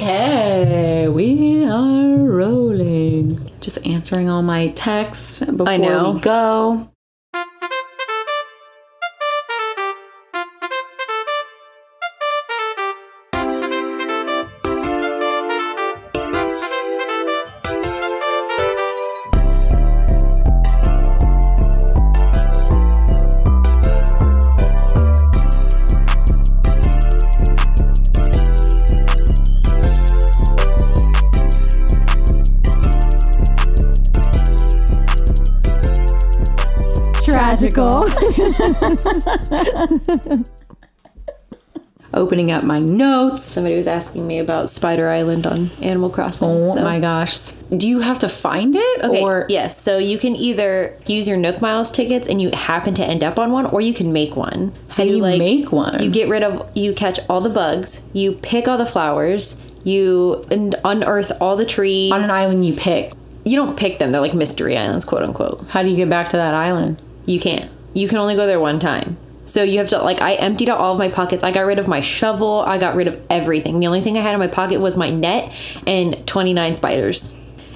Okay, we are rolling. Just answering all my texts before we go. Tragical. Opening up my notes. Somebody was asking me about Spider Island on Animal Crossing. Oh my gosh. Do you have to find it? Okay, or yes. So you can either use your Nook Miles tickets and you happen to end up on one, or you can make one. So you make one? You catch all the bugs, you pick all the flowers, you unearth all the trees. On an island you pick. You don't pick them. They're like mystery islands, quote unquote. How do you get back to that island? You can't. You can only go there one time. So you have to, like, I emptied out all of my pockets. I got rid of my shovel. I got rid of everything. The only thing I had in my pocket was my net and 29 spiders.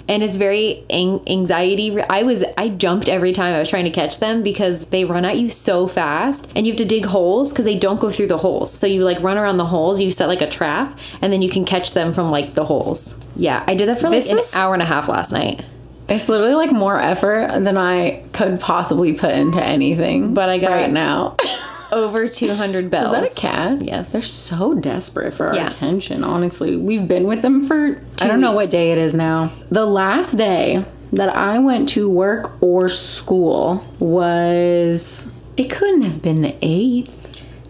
And it's very anxiety. I jumped every time I was trying to catch them because they run at you so fast. And you have to dig holes because they don't go through the holes. So you, like, run around the holes. You set, like, a trap. And then you can catch them from, like, the holes. Yeah, I did that for, like, an hour and a half last night. It's literally like more effort than I could possibly put into anything. But I got right now over 200 bells. Is that a cat? Yes. They're so desperate for our attention, honestly. We've been with them for 2 weeks. I don't know what day it is now. The last day that I went to work or school was, it couldn't have been the 8th.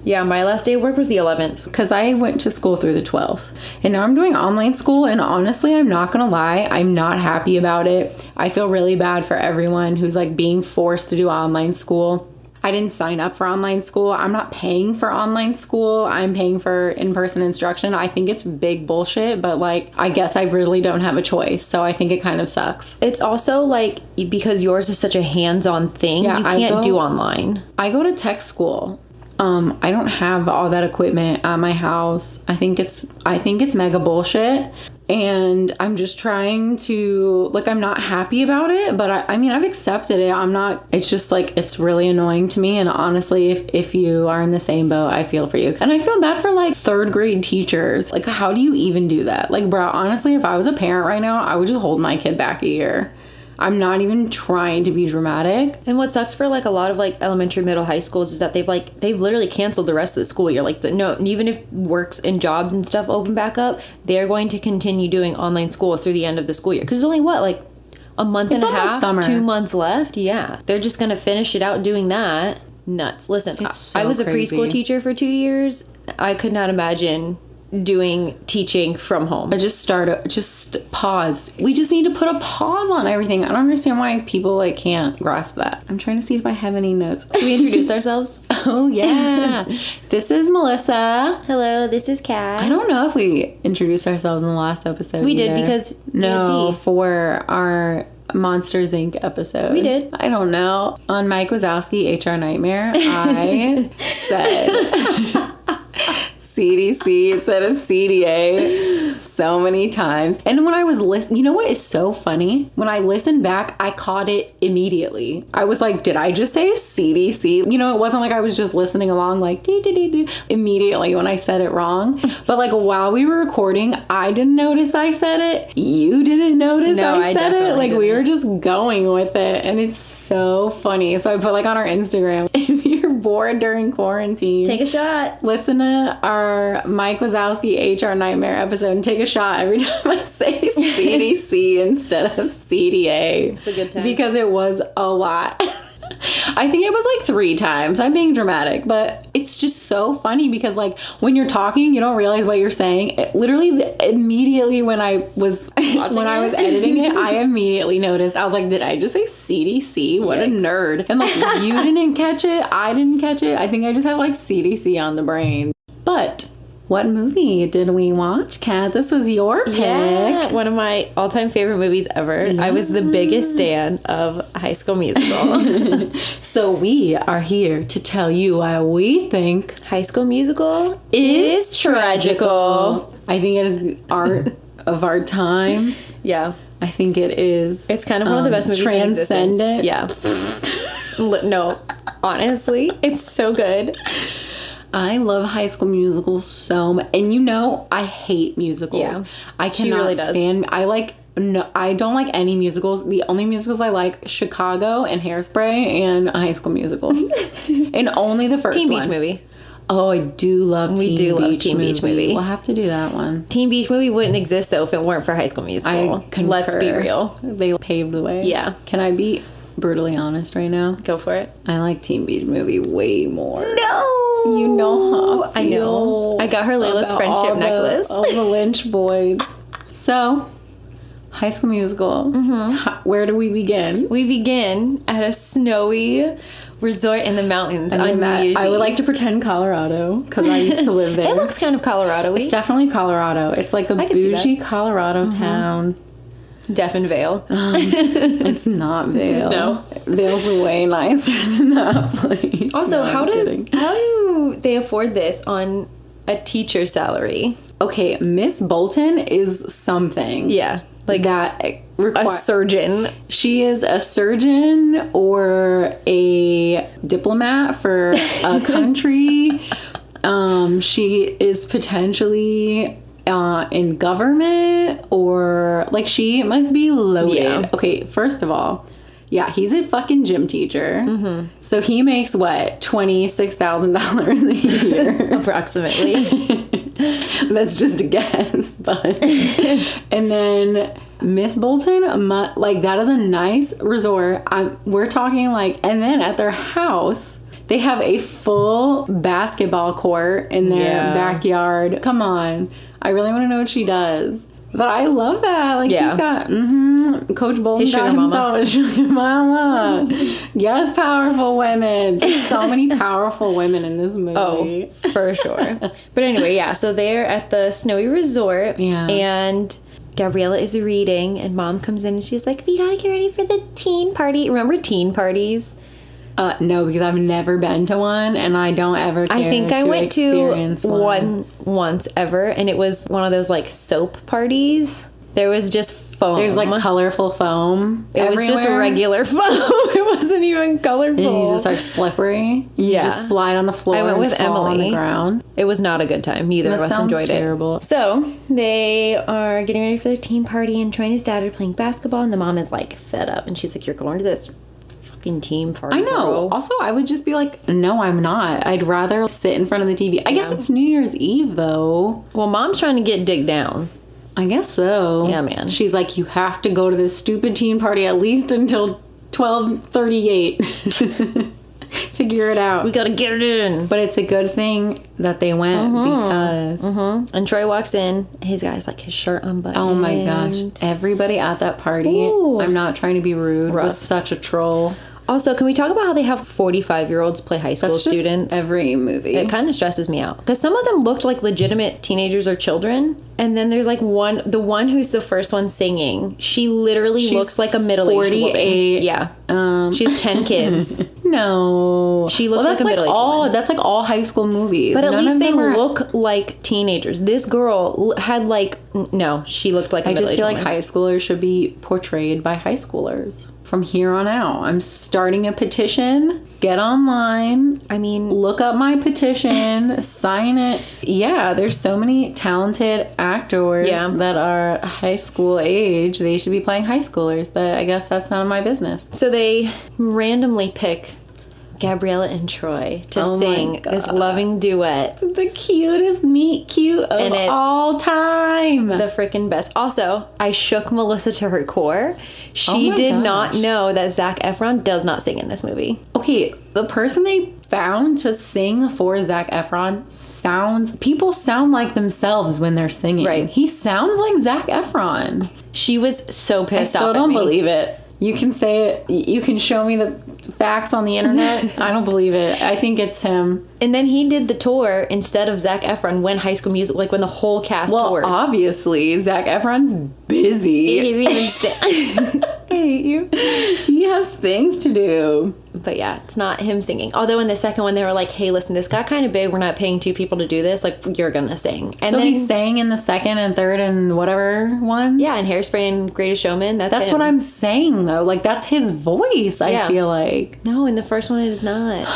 Yeah, my last day of work was the 11th. Because I went to school through the 12th. And now I'm doing online school. And honestly, I'm not going to lie. I'm not happy about it. I feel really bad for everyone who's like being forced to do online school. I didn't sign up for online school. I'm not paying for online school. I'm paying for in-person instruction. I think it's big bullshit. But like, I guess I really don't have a choice. So I think it kind of sucks. It's also like, because yours is such a hands-on thing, you can't do online. I go to tech school. I don't have all that equipment at my house. I think it's mega bullshit. And I'm just trying to, like, I'm not happy about it, but I mean, I've accepted it. It's just like, it's really annoying to me. And honestly, if you are in the same boat, I feel for you. And I feel bad for like 3rd grade teachers. Like, how do you even do that? Like, bro, honestly, if I was a parent right now, I would just hold my kid back a year. I'm not even trying to be dramatic. And what sucks for like a lot of like elementary, middle, high schools is that they've literally canceled the rest of the school year. Like, no, even if works and jobs and stuff open back up, they're going to continue doing online school through the end of the school year. Because there's only like a month and a half, summer. 2 months left. Yeah, they're just gonna finish it out doing that. Nuts. Listen, I was a preschool teacher for 2 years. I could not imagine doing teaching from home. Just pause. We just need to put a pause on everything. I don't understand why people like can't grasp that. I'm trying to see if I have any notes. Can we introduce ourselves? Oh yeah. This is Melissa. Hello, this is Kat. I don't know if we introduced ourselves in the last episode. We did, because for our Monsters Inc. episode. We did. I don't know. On Mike Wazowski, HR Nightmare, I said CDC instead of CDA so many times. And when I was listening, you know what is so funny? When I listened back, I caught it immediately. I was like, did I just say CDC? You know, it wasn't like I was just listening along like immediately when I said it wrong. But like while we were recording, I didn't notice I said it. You didn't notice I said it. Like we were just going with it. And it's so funny. So I put like on our Instagram, if you're bored during quarantine, take a shot. Listen to our Mike Wazowski HR Nightmare episode and take a shot every time I say CDC instead of CDA. It's a good time. Because it was a lot. I think it was like 3 times. I'm being dramatic, but it's just so funny because like when you're talking, you don't realize what you're saying. Literally immediately when I was editing it, I immediately noticed. I was like, did I just say CDC? What a nerd. And like you didn't catch it. I didn't catch it. I think I just had like CDC on the brain. But what movie did we watch, Kat? This was your pick. Yeah, one of my all-time favorite movies ever. Yeah. I was the biggest stan of High School Musical. So we are here to tell you why we think High School Musical is tragical. I think it is the art of our time. Yeah. I think it is. It's kind of one of the best movies in existence. Transcendent. Yeah. No, honestly, it's so good. I love High School Musical so much. And you know, I hate musicals. Yeah. I cannot really does. stand. No, I don't like any musicals. The only musicals I like, Chicago and Hairspray and a High School Musical. And only the first Teen one. Beach Movie. Oh, I do love We do love Teen Beach Movie. We'll have to do that one. Teen Beach Movie wouldn't exist, though, if it weren't for High School Musical. I concur. Let's be real. They paved the way. Yeah. Can I be brutally honest right now? Go for it. I like Teen Beach Movie way more. No! You know how I know. I got her Layla's about friendship necklace. All the Lynch boys. So, High School Musical. Where do we begin? We begin at a snowy resort in the mountains on New Year's Eve. I would like to pretend Colorado because I used to live there. It looks kind of Colorado-y. It's definitely Colorado. It's like a I can see bougie Colorado town. Deaf and Vale. It's not Vail. No. Vail's way nicer than that place. Also, No, how I'm kidding. do they afford this on a teacher's salary? Okay, Miss Bolton is something. Yeah. Like That a surgeon. She is a surgeon or a diplomat for a country. She is potentially in government, or like she must be loaded. Yeah. Okay, first of all, yeah, he's a fucking gym teacher. So he makes what, $26,000 a year, Approximately. That's just a guess, but and then Miss Bolton, like that is a nice resort. We're talking like, and then at their house they have a full basketball court in their backyard. Come on, I really want to know what she does. But I love that. Like he's got Coach Bolton His got sugar himself a sugar mama. Yes, powerful women. There's so many powerful women in this movie. Oh, for sure. But anyway, yeah, so they're at the snowy resort. Yeah. And Gabriella is reading, and Mom comes in and she's like, we gotta get ready for the teen party. Remember teen parties? No, because I've never been to one, and I don't ever care I think I went to experience one once ever, and it was one of those like soap parties. There was just foam. There's like colorful foam. It was just everywhere. regular foam. It wasn't even colorful. And you just are slippery. You Yeah. just slide on the floor. I went and with fall on Emily. the ground. It was not a good time. Neither of us enjoyed terrible. it. So they are getting ready for their team party, and Troy and his dad are playing basketball, and the mom is like fed up, and she's like, "You're going to this fucking team party." I know. Bro. Also, I would just be like, no, I'm not. I'd rather sit in front of the TV. I guess it's New Year's Eve, though. Well, Mom's trying to get Dick down. I guess so. Yeah, man. She's like, you have to go to this stupid teen party at least until 12:38. Figure it out. We gotta get it in. But it's a good thing that they went because... And Troy walks in. His guy's like his shirt unbuttoned. Oh my gosh. Everybody at that party, Ooh. I'm not trying to be rude, Rough. was such a troll. Also, can we talk about how they have 45-year-olds play high school That's just students? every movie. It kind of stresses me out because some of them looked like legitimate teenagers or children, and then there's like the one who's the first one singing. She literally looks like a middle-aged woman. 48. Yeah, she has 10 kids, No. She looked like a middle-aged woman. That's like all high school movies. but at None least of they them are- look like teenagers. This girl had like no, she looked like a I just middle-aged feel like woman. high schoolers should be portrayed by high schoolers from here on out. I'm starting a petition. Get online. I mean, Look up my petition. Sign it. Yeah, there's so many talented actors that are high school age. They should be playing high schoolers, but I guess that's none of my business. so they randomly pick Gabriella and Troy to Oh my sing this loving duet. The cutest meet cute of And it's all time. The freaking best. Also, I shook Melissa to her core. She my did gosh. not know that Zac Efron does not sing in this movie. Okay, the person they found to sing for Zac Efron people sound like themselves when they're singing. Right. He sounds like Zac Efron. She was so I pissed off still at don't me. believe it. You can say it. You can show me the facts on the internet. I don't believe it. I think it's him. And then he did the tour instead of Zac Efron when High School Music, like when the whole cast Well, toured. obviously, Zac Efron's busy. He didn't even hate you. He has things to do. But yeah, it's not him singing. Although in the second one, they were like, hey, listen, this got kind of big. We're not paying 2 people to do this. Like, you're going to sing. And So then, he sang in the second and third and whatever ones? yeah, and Hairspray and Greatest Showman. That's him. What I'm saying, though. Like, that's his voice, I feel like. No, in the first one, it is not.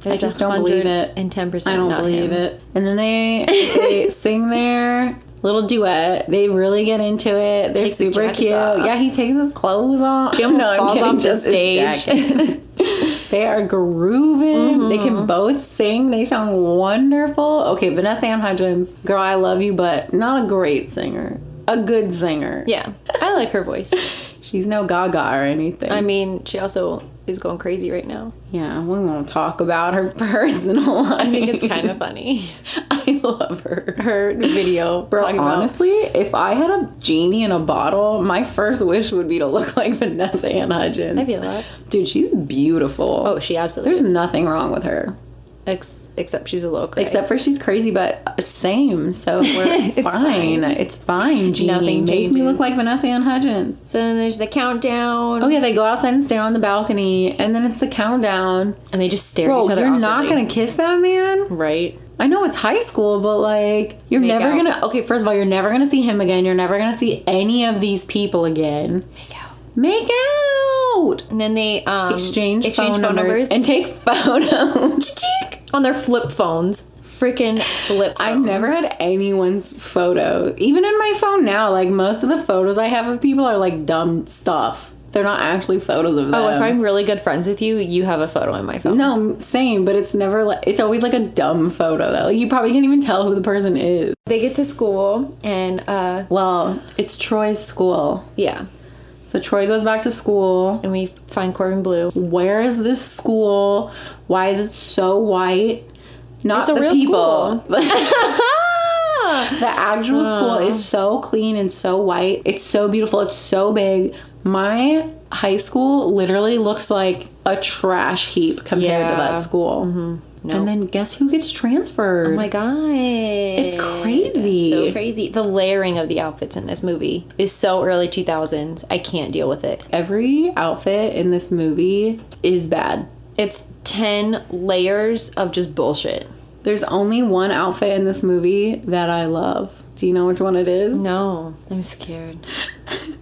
I just don't believe it. 110% I don't believe it. And then they sing their little duet. They really get into it. They're super cute. Off. Yeah, he takes his clothes off. She almost falls off the stage. They are grooving. They can both sing. They sound wonderful. Okay, Vanessa Ann Hudgens, girl, I love you, but not a great singer. A good singer. Yeah, I like her voice. She's no Gaga or anything. I mean, she also is going crazy right now. Yeah, we won't talk about her personal life. I think it's kind of funny. I love her. Her video. Bro, honestly, if I had a genie in a bottle, my first wish would be to look like Vanessa Ann Hudgens. I feel that. Dude, she's beautiful. Oh, she absolutely There's is. nothing wrong with her. Except she's a little crazy. Except for she's crazy, but same. So we're fine. It's fine, Genie. Nothing Make me changes. look like Vanessa Ann Hudgens. So then there's the countdown. Oh yeah, they go outside and stand on the balcony, and then it's the countdown. And they just stare Bro, at each other you're not awkwardly. gonna kiss that man? Right. I know it's high school, but like, you're Make never out. gonna. Okay, first of all, you're never gonna see him again. You're never gonna see any of these people again. Make out. And then they Exchange phone numbers and take photos. on their flip phones. Freaking flip phones. I've never had anyone's photo. Even in my phone now, like most of the photos I have of people are like dumb stuff. They're not actually photos of them. Oh, if I'm really good friends with you, you have a photo in my phone. No, same, but it's never like, it's always like a dumb photo that like you probably can't even tell who the person is. They get to school and Well, it's Troy's school. yeah. So Troy goes back to school. And we find Corbin Blue. Where is this school? Why is it so white? Not It's a the real people. school. The actual school is so clean and so white. It's so beautiful. It's so big. My high school literally looks like a trash heap compared to that school. No. And then guess who gets transferred? Oh my god. It's crazy. So crazy. The layering of the outfits in this movie is so early 2000s. I can't deal with it. Every outfit in this movie is bad. It's 10 layers of just bullshit. There's only one outfit in this movie that I love. Do you know which one it is? No, I'm scared.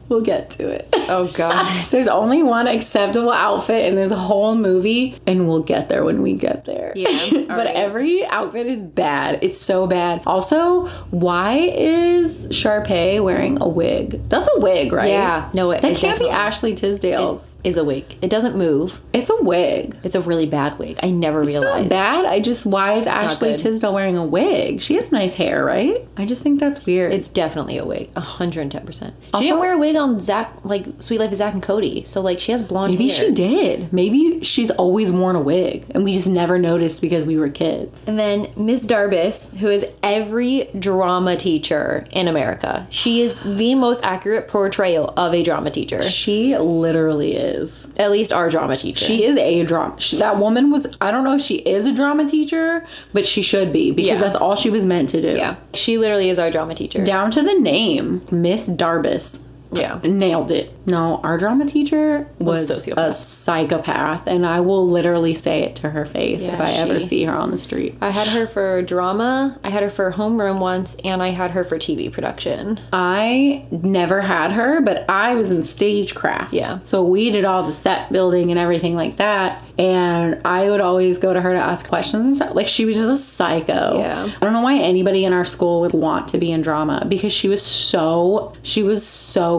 We'll get to it. Oh god. There's only one acceptable outfit in this whole movie, and we'll get there when we get there. Yeah, But alright. every outfit is bad. It's so bad. Also, why is Sharpay wearing a wig? That's a wig, right? Yeah, no, it That it can't be definitely Ashley Tisdale's. is a wig. It doesn't move. It's a wig. It's a really bad wig. I never It's not realized. bad. Why is Ashley good. Tisdale wearing a wig? She has nice hair, right? I just think that's weird. It's definitely a wig. 110%. She Also- didn't wear a wig on Zach, like Sweet Life of Zach and Cody. So like she has blonde Maybe hair. she did. Maybe she's always worn a wig and we just never noticed because we were kids. And then Miss Darbus, who is every drama teacher in America. She is the most accurate portrayal of a drama teacher. She literally is. At least our drama teacher. She is a drama. That woman was, I don't know if she is a drama teacher, but she should be because Yeah. that's all she was meant to do. Yeah. She literally is our drama teacher. Down to the name, Miss Darbus. Yeah. Nailed it. No, our drama teacher was sociopath. a psychopath, and I will literally say it to her face Yeah, if I ever she- see her on the street. I had her for drama, I had her for homeroom once, and I had her for TV production. I never had her, but I was in stagecraft. Yeah. So we did all the set building and everything like that. And I would always go to her to ask questions and stuff. Like, she was just a psycho. Yeah. I don't know why anybody in our school would want to be in drama because she was so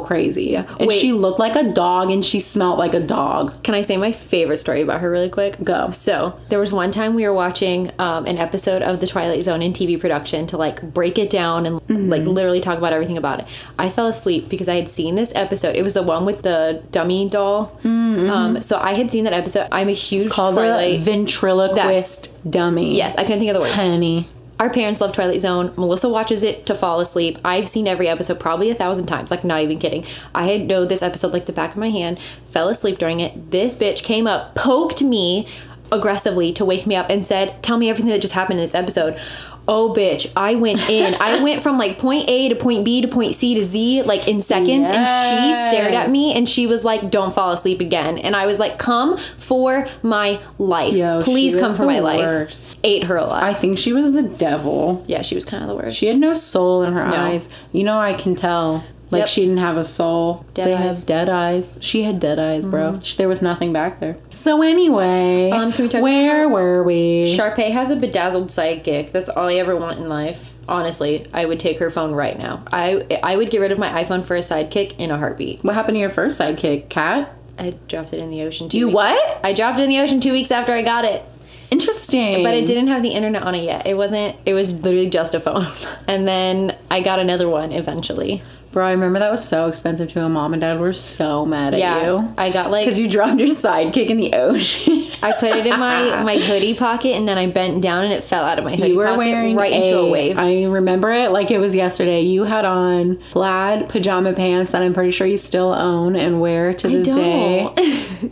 crazy. And Wait. she looked like a dog and she smelled like a dog. Can I say my favorite story about her really quick? Go. So there was one time we were watching an episode of The Twilight Zone in TV production to like break it down and like literally talk about everything about it. I fell asleep because I had seen this episode. It was the one with the dummy doll. So I had seen that episode. I'm a huge Called Twilight. the ventriloquist dummy. Yes, I couldn't think of the word. Honey. Our parents love Twilight Zone. Melissa watches it to fall asleep. I've seen every episode probably 1,000 times, like not even kidding. I had know this episode like the back of my hand, fell asleep during it. This bitch came up, poked me aggressively to wake me up and said, tell me everything that just happened in this episode. Oh, bitch. I went in. I went from like point A to point B to point C to Z like in seconds. And she stared at me and she was like, don't fall asleep again. And I was like, come for my life. Yo, please come for my worst. life. Ate her alive. I think she was the devil. Yeah, she was kind of the worst. She had no soul in her eyes. You know, I can tell. Like, she didn't have a soul. Dead eyes. Have dead eyes. She had dead eyes, bro. There was nothing back there. So anyway, can we talk where were we? Sharpay has a bedazzled sidekick. That's all I ever want in life. Honestly, I would take her phone right now. I would get rid of my iPhone for a sidekick in a heartbeat. What happened to your first sidekick, Kat? I dropped it in the ocean 2 You weeks. what? I dropped it in the ocean 2 weeks after I got it. Interesting. But it didn't have the internet on it yet. It was literally just a phone. And then I got another one eventually. Bro, I remember that was so expensive too. Mom and Dad were so mad at you. I got like... Because you dropped your sidekick in the ocean. I put it in my hoodie pocket and then I bent down and it fell out of my hoodie You were pocket wearing right into a wave. I remember it like it was yesterday. You had on plaid pajama pants that I'm pretty sure you still own and wear to this day.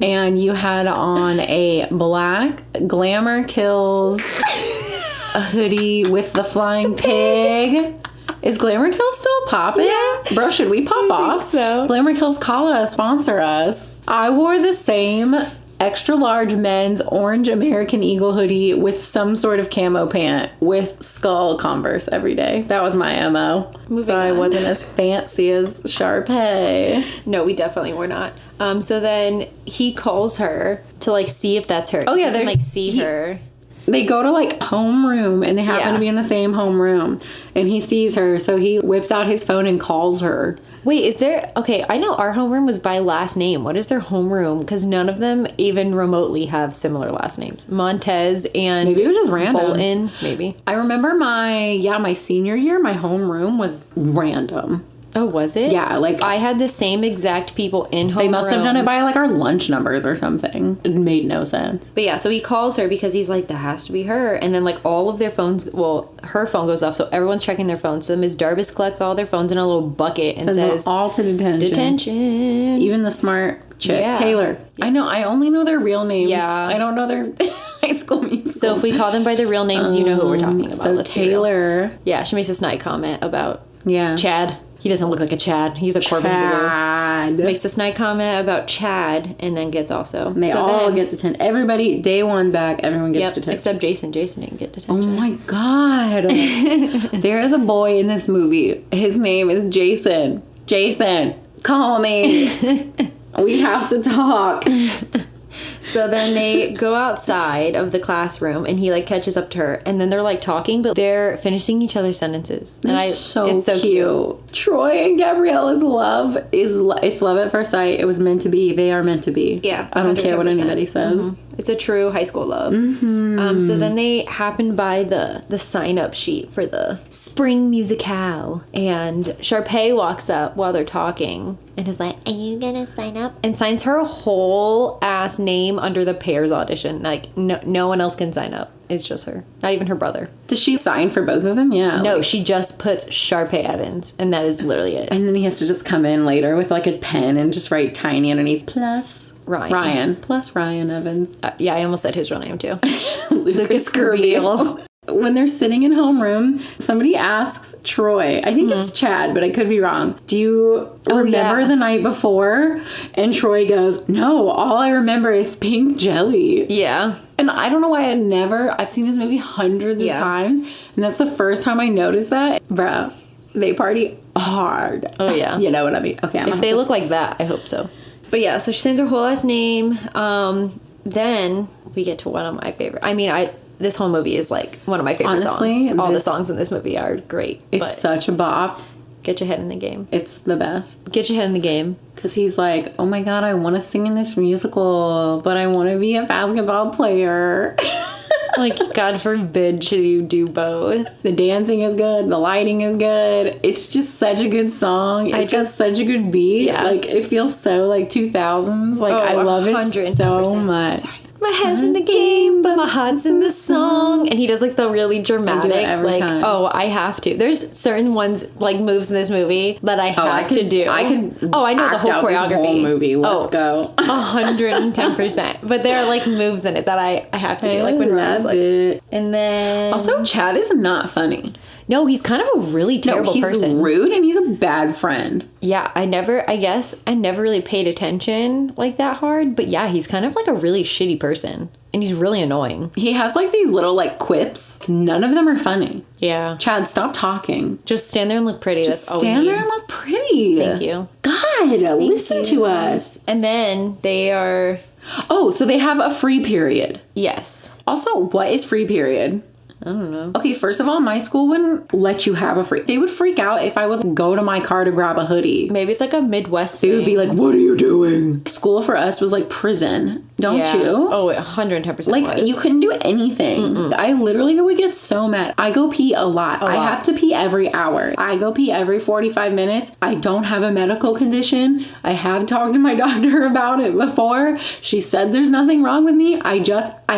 And you had on a black Glamour Kills a hoodie with the flying pig. Is Glamour Kills still popping? Yeah. Bro, should we pop off? think so. Glamour Kills, call us, sponsor us. I wore the same extra large men's orange American Eagle hoodie with some sort of camo pant with skull Converse every day. That was my MO. So I wasn't as fancy as Sharpay. No, we definitely were not. So then he calls her to like see if that's her. Oh yeah, they they're like see her. They go to like homeroom and they happen Yeah. to be in the same homeroom and he sees her, so he whips out his phone and calls her. Wait, is there... Okay, I know our homeroom was by last name. What is their homeroom? Because none of them even remotely have similar last names. Montez and... Maybe it was just random. Bolton, maybe. I remember my senior year, my homeroom was random. Oh, was it? Yeah, like... I had the same exact people in homeroom. They must have done it by like our lunch numbers or something. It made no sense. But yeah, so he calls her because he's like, that has to be her. And then like all of their phones, well, her phone goes off, so everyone's checking their phones. So Ms. Darbus collects all their phones in a little bucket and Sends them says, all to detention. detention. Even the smart chick, Yeah. Taylor. Yes. I know. I only know their real names. Yeah. I don't know their high school musical. So if we call them by their real names, you know who we're talking about. So Let's be real. Taylor. Yeah, she makes a snide comment about Yeah. Chad. He doesn't look like a Chad. He's a Corbin Blue. Chad. Makes a snide comment about Chad and then gets also. And they all get detention. Everybody, day one back, everyone gets detention. Except Jason. Jason didn't get Oh detention. my God. There is a boy in this movie. His name is Jason. Jason, call me. We have to talk. So then they go outside of the classroom and he like catches up to her and then they're like talking but they're finishing each other's sentences. And It's so cute. cute. Troy and Gabriella's love it's love at first sight. It was meant to be. They are meant to be. Yeah. I don't care what 110%. anybody says. Mhm. It's a true high school love. So then they happen by the sign-up sheet for the spring musicale. And Sharpay walks up while they're talking and is like, are you gonna sign up? And signs her whole ass name under the Pairs audition. Like, no one else can sign up. It's just her. Not even her brother. Does she sign for both of them? Yeah. No, she just puts Sharpay Evans. And that is literally it. And then he has to just come in later with like a pen and just write tiny underneath. Plus Ryan. Plus Ryan Evans. Yeah, I almost said his real name too. Lucas Gerbiel. When they're sitting in homeroom, somebody asks Troy, I think it's Chad, but I could be wrong. Do you remember the night before? And Troy goes, no, all I remember is pink jelly. Yeah. And I don't know why I've seen this movie hundreds of times. And that's the first time I noticed that. Bruh, they party hard. Oh, yeah. You know what I mean? Okay. If they look like that, I hope so. But yeah, so she sends her whole last name. Then we get to one of my favorite. I mean, this whole movie is like one of my favorite songs. All the songs in this movie are great. It's such a bop. Get your head in the game. It's the best. Get your head in the game. Because he's like, oh my God, I want to sing in this musical, but I want to be a basketball player. Like, God forbid should you do both. The dancing is good. The lighting is good. It's just such a good song. It's got such a good beat. Yeah. Like, it feels so like 2000s. Like, I love it so much. My head's in the game, but my heart's in the song. And he does like the really dramatic, every time. Oh, I have to. There's certain ones like moves in this movie that I have to do. I can. Oh, I know the whole choreography. This whole movie. Let's go. 110%. But there are like moves in it that I have to do. Like when Ryan's like, it. and then Also, Chad is not funny. no, he's kind of a really terrible he's person. rude and he's a bad friend. Yeah, I guess I never really paid attention like that hard, but yeah, he's kind of like a really shitty person and he's really annoying. He has like these little like quips. None of them are funny. Yeah. Chad, stop talking. Just stand there and look pretty. Just That's all stand we there need. and look pretty. Thank you. God, listen to us. And then they are Oh, so they have a free period. yes. Also, what is free period? I don't know. Okay, first of all, my school wouldn't let you have a free. They would freak out if I would go to my car to grab a hoodie. Maybe it's like a Midwest They thing. would be like, "What are you doing?" School for us was like prison. Don't Yeah. you? Oh, 110%. Like, was. you couldn't do anything. I literally would get so mad. I go pee a lot. I have to pee every hour. I go pee every 45 minutes. I don't have a medical condition. I have talked to my doctor about it before. She said there's nothing wrong with me. I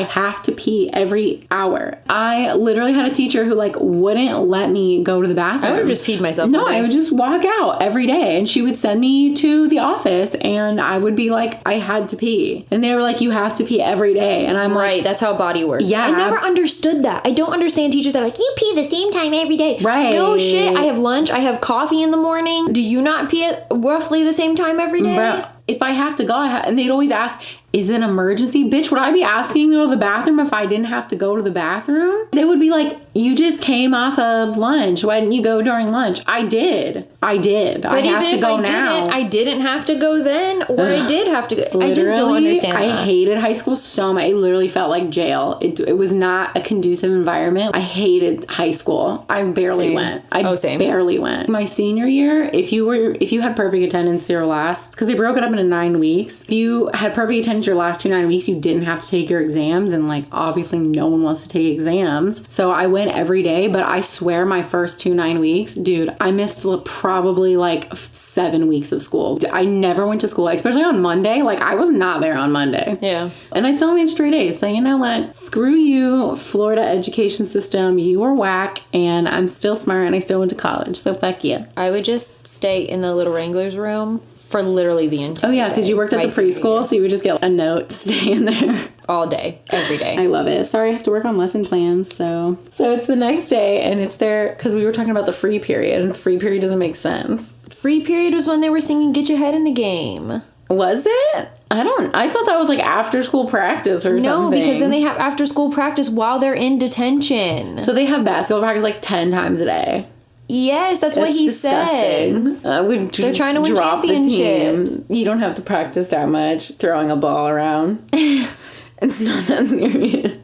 have to pee every hour. I literally had a teacher who, like, wouldn't let me go to the bathroom. I would have just peed myself. No, one day. I would just walk out every day and she would send me to the office and I would be like, I had to pee. And they were like, you have to pee every day. And I'm Right, that's how body works. Yeah, I never understood that. I don't understand teachers that are like, you pee the same time every day. Right. No shit. I have lunch. I have coffee in the morning. Do you not pee at roughly the same time every day? Bro, if I have to go, and they'd always ask, is it an emergency? Bitch, would I be asking to go to the bathroom if I didn't have to go to the bathroom? They would be like, you just came off of lunch. Why didn't you go during lunch? I did. But I have to go now. I didn't have to go then, or I did have to go. I just don't Literally, understand I that. hated high school so much. It literally felt like jail. It was not a conducive environment. I hated high school. I barely Same. went. I Same. barely went. My senior year, if you had perfect attendance your last, because they broke it up into 9 weeks. If you had perfect attendance your last 2 9 weeks, you didn't have to take your exams, and like obviously no one wants to take exams. So I went every day, but I swear my first 2 9 weeks, dude, I missed probably like 7 weeks of school. I never went to school, especially on Monday. Like I was not there on Monday. Yeah. And I still made straight A's. So you know what? Screw you, Florida education system. You were whack, and I'm still smart, and I still went to college. So fuck you. I would just stay in the Little Wranglers room for literally the entire Oh yeah, because you worked at My the senior preschool, year. so you would just get a note to stay in there. all day, every day. I love it. Sorry, I have to work on lesson plans. So it's the next day, and it's there because we were talking about the free period, and free period doesn't make sense. Free period was when they were singing "Get Your Head in the Game." Was it? I thought that was like after school practice or something. No, because then they have after school practice while they're in detention. So they have basketball practice like 10 times a day. Yes, that's what he disgusting. says. They're trying to win championships. You don't have to practice that much throwing a ball around. It's not that serious.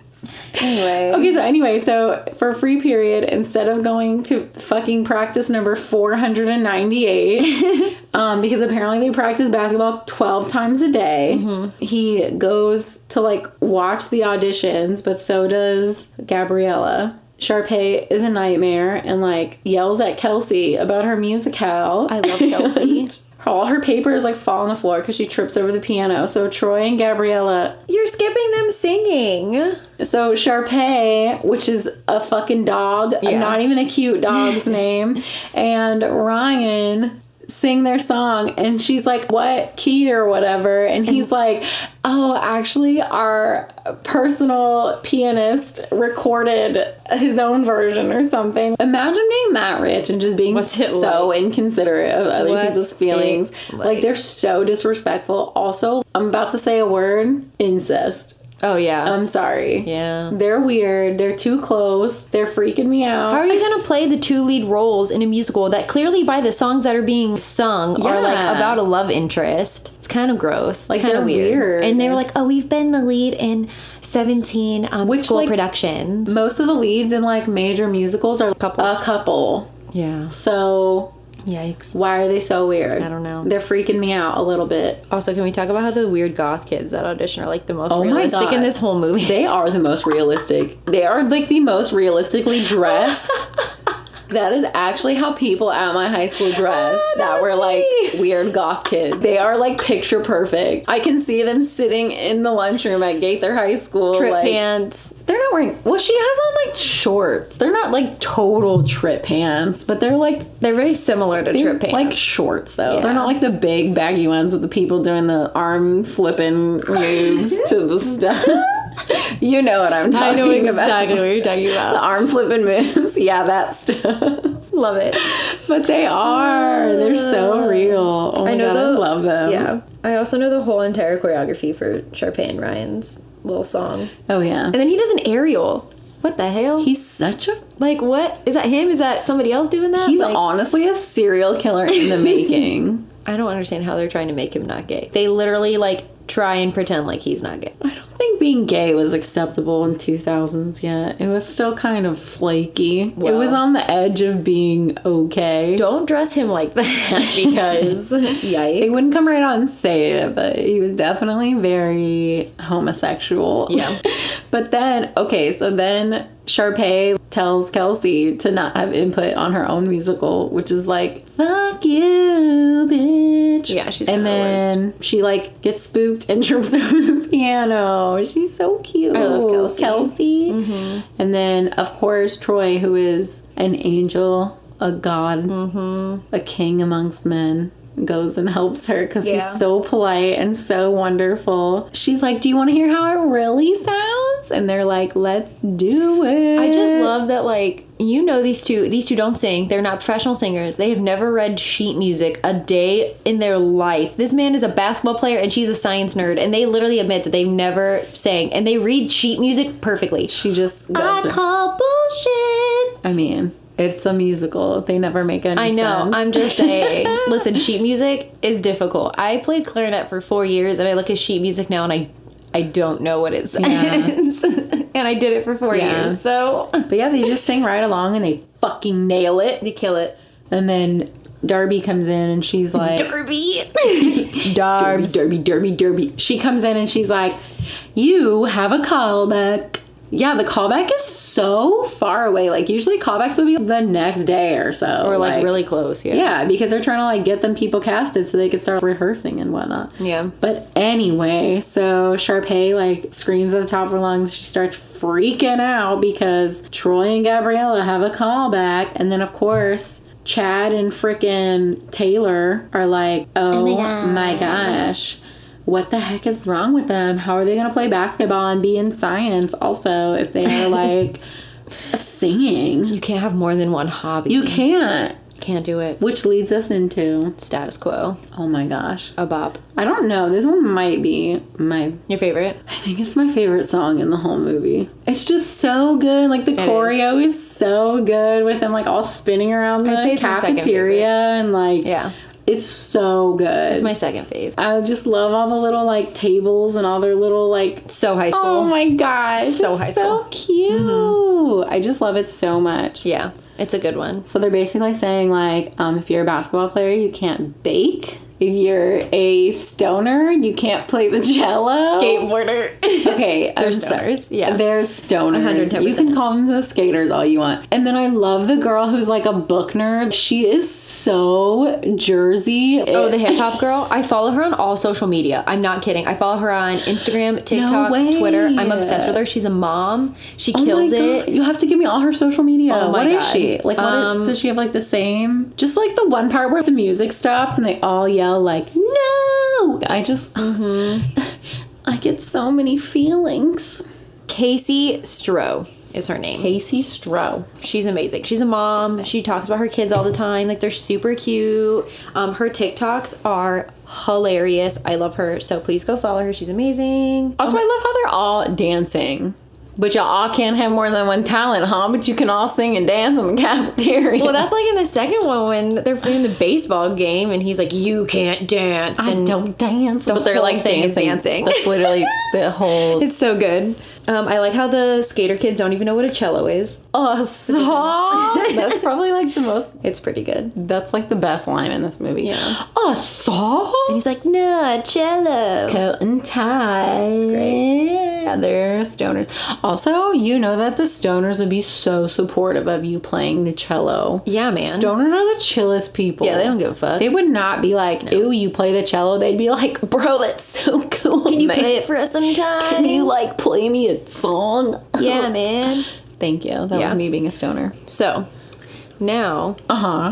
Anyway, so for free period, instead of going to fucking practice number 498, because apparently they practice basketball 12 times a day, he goes to like watch the auditions, but so does Gabriella. Sharpay is a nightmare and like yells at Kelsey about her musicale. I love Kelsey. All her papers like fall on the floor because she trips over the piano. So Troy and Gabriella. You're skipping them singing. So Sharpay, which is a fucking dog, not even a cute dog's name, and Ryan sing their song, and she's like, what key or whatever, and he's like, oh, actually our personal pianist recorded his own version or something. Imagine being that rich and just being so inconsiderate of other people's feelings. Like they're so disrespectful. Also, I'm about to say a word: incest. Oh, yeah. I'm sorry. Yeah. They're weird. They're too close. They're freaking me out. How are you going to play the two lead roles in a musical that clearly by the songs that are being sung are like about a love interest? It's kind of gross. It's kind of weird. And they were like, oh, we've been the lead in 17 school productions. Most of the leads in like major musicals are Couples. a couple. Yeah. So... Yikes. Why are they so weird? I don't know. They're freaking me out a little bit. Also, can we talk about how the weird goth kids that audition are like the most realistic in this whole movie? They are the most realistic. They are like the most realistically dressed. That is actually how people at my high school dressed that were like weird goth kids. They are like picture perfect. I can see them sitting in the lunchroom at Gaither High School. Trip like, pants. They're not wearing, well, she has on like shorts. They're not like total trip pants, but they're like, They're very similar to trip pants. like shorts though. Yeah. They're not like the big baggy ones with the people doing the arm flipping moves to the stuff. You know what I'm talking about. I know exactly what you're talking about. The arm flipping moves. Yeah, that stuff. Love it. But they are. They're so real. Oh my God, I love them. Yeah. I also know the whole entire choreography for Sharpay and Ryan's little song. Oh, yeah. And then he does an aerial. What the hell? He's such a... Like, what? Is that him? Is that somebody else doing that? He's like, honestly a serial killer in the making. I don't understand how they're trying to make him not gay. They literally, like, try and pretend like he's not gay. I don't think being gay was acceptable in 2000s yet. It was still kind of flaky. Well, it was on the edge of being okay. Don't dress him like that because, yikes. They wouldn't come right out and say it, but he was definitely very homosexual. Yeah. But then, okay, so then Sharpay tells Kelsey to not have input on her own musical, which is like, fuck you, bitch. Yeah, she's And then she like gets spooked and trips over the piano. She's so cute. I love Kelsey. Mm-hmm. And then, of course, Troy, who is an angel, a god, a king amongst men, goes and helps her because he's so polite and so wonderful. She's like, do you want to hear how it really sounds? And they're like, let's do it. I just love that, like, you know, these two don't sing. They're not professional singers. They have never read sheet music a day in their life. This man is a basketball player and she's a science nerd, and they literally admit that they've never sang, and they read sheet music perfectly. She just does I call bullshit. I mean, it's a musical. They never make any sense. I know. I'm just saying. Listen, sheet music is difficult. I played clarinet for 4 years, and I look at sheet music now, and I don't know what it says. Yeah. And I did it for 4 years, so. But yeah, they just sing right along, and they fucking nail it. They kill it. And then Darby comes in, and she's like... Darby! Darby. She comes in, and she's like, you have a callback. Yeah, the callback is so far away. Like, usually callbacks would be the next day or so. Or, like really close, yeah. Yeah, because they're trying to, like, get them people casted so they could start rehearsing and whatnot. Yeah. But anyway, so Sharpay, like, screams at the top of her lungs. She starts freaking out because Troy and Gabriella have a callback. And then, of course, Chad and frickin' Taylor are like, oh my gosh. What the heck is wrong with them? How are they going to play basketball and be in science also if they are, like, singing? You can't have more than one hobby. You can't. Can't do it. Which leads us into... Status Quo. Oh, my gosh. A bop. I don't know. This one might be Your favorite? I think it's my favorite song in the whole movie. It's just so good. Like, the choreo is so good with them, like, all spinning around the cafeteria and, like... Yeah. It's so good. It's my second fave. I just love all the little, like, tables and all their little, like... So high school. Oh, my gosh. So high school. So cute. Mm-hmm. I just love it so much. Yeah. It's a good one. So they're basically saying, like, if you're a basketball player, you can't bake. If you're a stoner, you can't play the cello. Skateboarder. Okay. They're stoners. Yeah. They're stoners. 110%. You can call them the skaters all you want. And then I love the girl who's like a book nerd. She is so Jersey. Oh, the hip hop girl? I follow her on all social media. I'm not kidding. I follow her on Instagram, TikTok, Twitter. I'm obsessed with her. She's a mom. She kills it. You have to give me all her social media. Oh my God. God. Is she? Like, does she have like the same? Just like the one part where the music stops and they all yell like, no! I just, I get so many feelings. Casey Stroh is her name. Casey Stroh. She's amazing. She's a mom. She talks about her kids all the time. Like, they're super cute. Her TikToks are hilarious. I love her. So please go follow her. She's amazing. Also, I love how they're all dancing. But y'all all can't have more than one talent, huh? But you can all sing and dance in the cafeteria. Well, that's like in the second one when they're playing the baseball game and he's like, you can't dance. I don't dance. But they're like dancing. That's literally the whole... It's so good. I like how the skater kids don't even know what a cello is. A song? That's probably like the most... It's pretty good. That's like the best line in this movie. Yeah. A song? And he's like, no, cello. Coat and tie. It's great. Yeah, they're stoners. Also, you know that the stoners would be so supportive of you playing the cello. Yeah, man. Stoners are the chillest people. Yeah, they don't give a fuck. They would not be like, ew, you play the cello. They'd be like, bro, that's so cool. Can you play it for us sometime? Can you, like, play me a song? Yeah, man. Thank you. That was me being a stoner. So, now,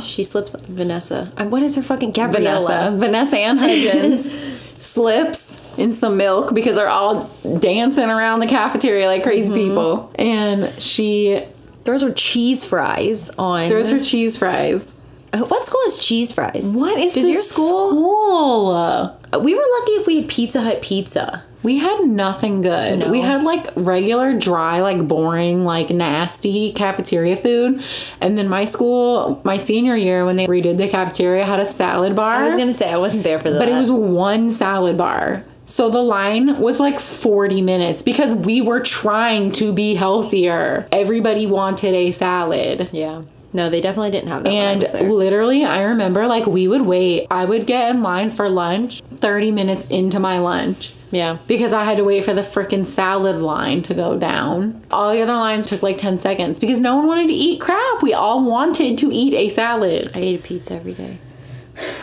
she slips Vanessa. What is her fucking Gabriella? Vanessa and Hudgens slips in some milk because they're all dancing around the cafeteria like crazy people. And she throws her cheese fries on. What school has cheese fries? What is Does this your school? We were lucky if we had Pizza Hut pizza. We had nothing good. No. We had like regular, dry, like boring, like nasty cafeteria food. And then my school, my senior year, when they redid the cafeteria, had a salad bar. I was going to say, I wasn't there for that. But it was one salad bar. So the line was like 40 minutes because we were trying to be healthier. Everybody wanted a salad. Yeah. No, they definitely didn't have that when I was there. And literally, I remember like we would wait. I would get in line for lunch 30 minutes into my lunch. Yeah. Because I had to wait for the freaking salad line to go down. All the other lines took like 10 seconds because no one wanted to eat crap. We all wanted to eat a salad. I ate a pizza every day.